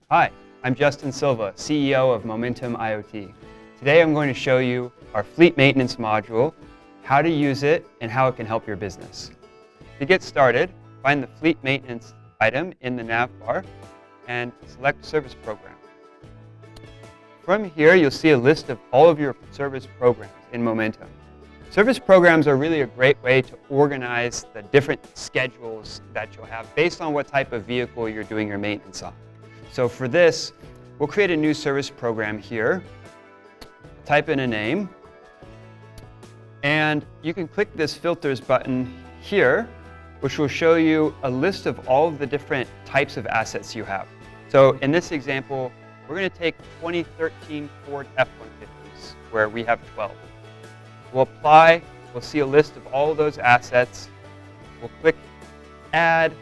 Hi, I'm Justin Silva, CEO of Momentum IoT. Today I'm going to show you our fleet maintenance module, how to use it, and how it can help your business. To get started, find the fleet maintenance item in the nav bar and select Service Program. From here, you'll see a list of all of your service programs in Momentum. Service programs are really a great way to organize the different schedules that you'll have based on what type of vehicle you're doing your maintenance on. So for this, we'll create a new service program here, type in a name, and you can click this Filters button here, which will show you a list of all of the different types of assets you have. So in this example, we're going to take 2013 Ford F-150s, where we have 12. We'll apply, we'll see a list of all of those assets. We'll click Add.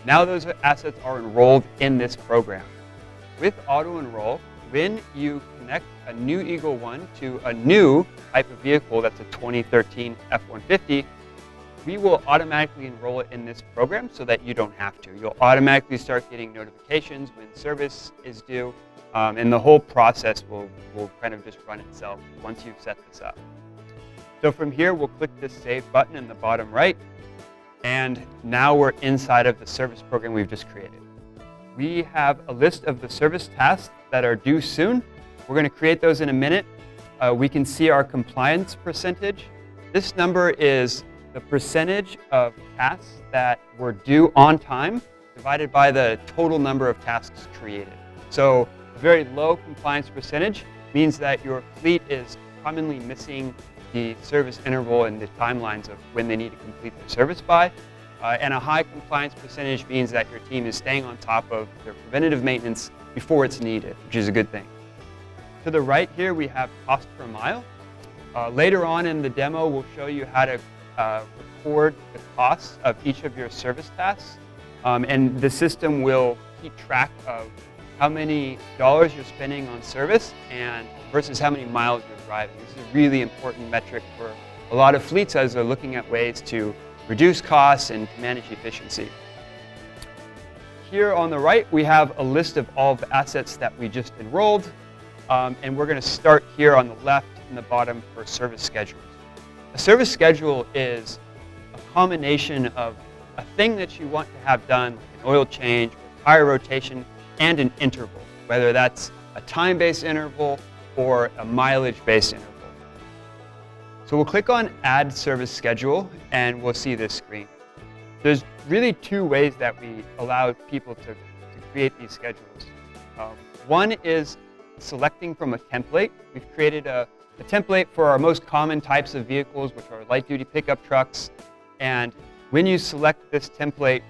Now those assets are enrolled in this program. With Auto Enroll, when you connect a new Eagle One to a new type of vehicle that's a 2013 F-150, we will automatically enroll it in this program so that you don't have to. You'll automatically start getting notifications when service is due, and the whole process will kind of just run itself once you've set this up. So from here, we'll click this Save button in the bottom right, and now we're inside of the service program we've just created. We have a list of the service tasks that are due soon. We're going to create those in a minute. We can see our compliance percentage. This number is the percentage of tasks that were due on time divided by the total number of tasks created. So a very low compliance percentage means that your fleet is commonly missing the service interval and the timelines of when they need to complete their service by. And a high compliance percentage means that your team is staying on top of their preventative maintenance before it's needed, which is a good thing. To the right here, we have cost per mile. Later on in the demo, we'll show you how to record the costs of each of your service tasks. And the system will keep track of how many dollars you're spending on service and versus how many miles you're driving. This is a really important metric for a lot of fleets as they're looking at ways to reduce costs and to manage efficiency. Here on the right, we have a list of all the assets that we just enrolled, and we're going to start here on the left in the bottom for service schedules. A service schedule is a combination of a thing that you want to have done, like an oil change, or tire rotation, and an interval, whether that's a time-based interval or a mileage-based interval. So we'll click on Add Service Schedule, and we'll see this screen. There's really two ways that we allow people to create these schedules. One is selecting from a template. We've created a template for our most common types of vehicles, which are light-duty pickup trucks. And when you select this template,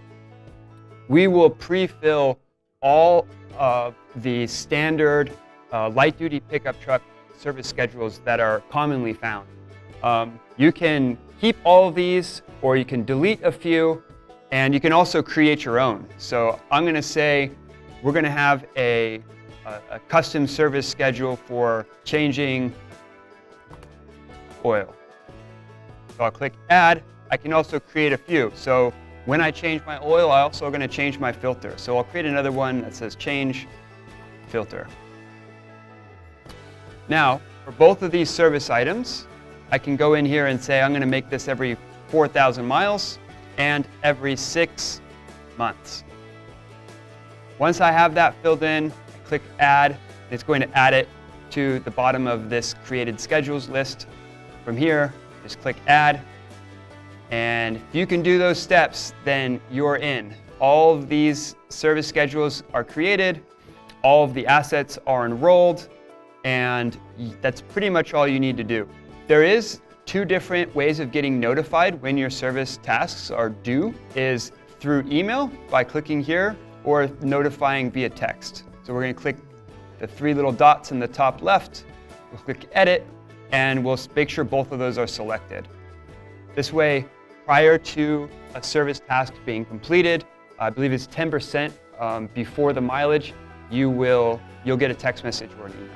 we will pre-fill all of the standard light-duty pickup truck service schedules that are commonly found. You can keep all of these, or you can delete a few, and you can also create your own. So I'm going to say we're going to have a custom service schedule for changing oil. So I'll click Add. I can also create a few. So when I change my oil, I'm also going to change my filter. So I'll create another one that says Change Filter. Now, for both of these service items, I can go in here and say I'm going to make this every 4,000 miles and every 6 months. Once I have that filled in, I click Add. It's going to add it to the bottom of this created schedules list. From here, just click Add. And if you can do those steps, then you're in. All of these service schedules are created, all of the assets are enrolled, and that's pretty much all you need to do. There is two different ways of getting notified when your service tasks are due, is through email by clicking here, or notifying via text. So we're going to click the three little dots in the top left, we'll click Edit, and we'll make sure both of those are selected. This way, prior to a service task being completed, I believe it's 10% before the mileage, you'll get a text message or an email.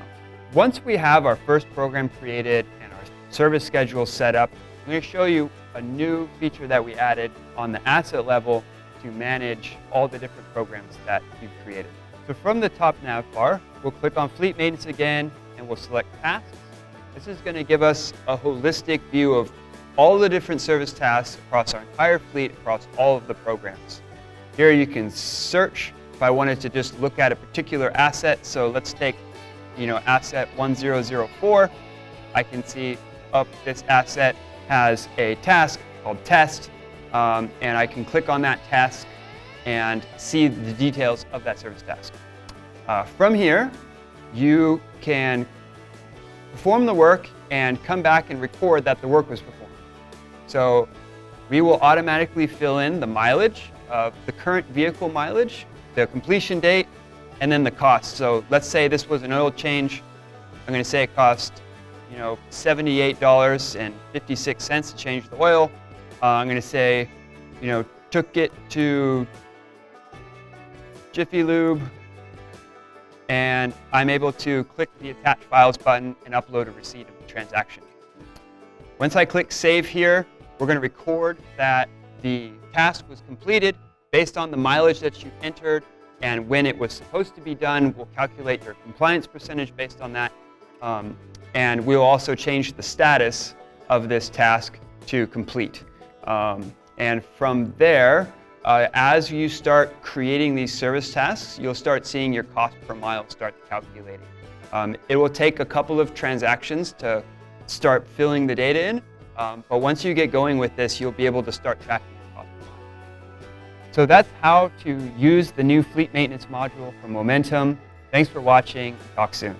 Once we have our first program created and our service schedule set up, I'm going to show you a new feature that we added on the asset level to manage all the different programs that you've created. So from the top nav bar, we'll click on Fleet Maintenance again, and we'll select Tasks. This is going to give us a holistic view of all the different service tasks across our entire fleet, across all of the programs. Here you can search if I wanted to just look at a particular asset. So let's take, asset 1004. I can see this asset has a task called test, and I can click on that task and see the details of that service task. From here, you can perform the work and come back and record that the work was performed. So we will automatically fill in the mileage of the current vehicle mileage, the completion date, and then the cost. So let's say this was an oil change. I'm going to say it cost $78.56 to change the oil. I'm going to say, took it to Jiffy Lube, and I'm able to click the Attach Files button and upload a receipt of the transaction. Once I click Save here, we're going to record that the task was completed based on the mileage that you entered and when it was supposed to be done. We'll calculate your compliance percentage based on that. And we'll also change the status of this task to complete. And from there, as you start creating these service tasks, you'll start seeing your cost per mile start calculating. It will take a couple of transactions to start filling the data in, but once you get going with this, you'll be able to start tracking your cost per mile. So that's how to use the new fleet maintenance module from Momentum. Thanks for watching. Talk soon.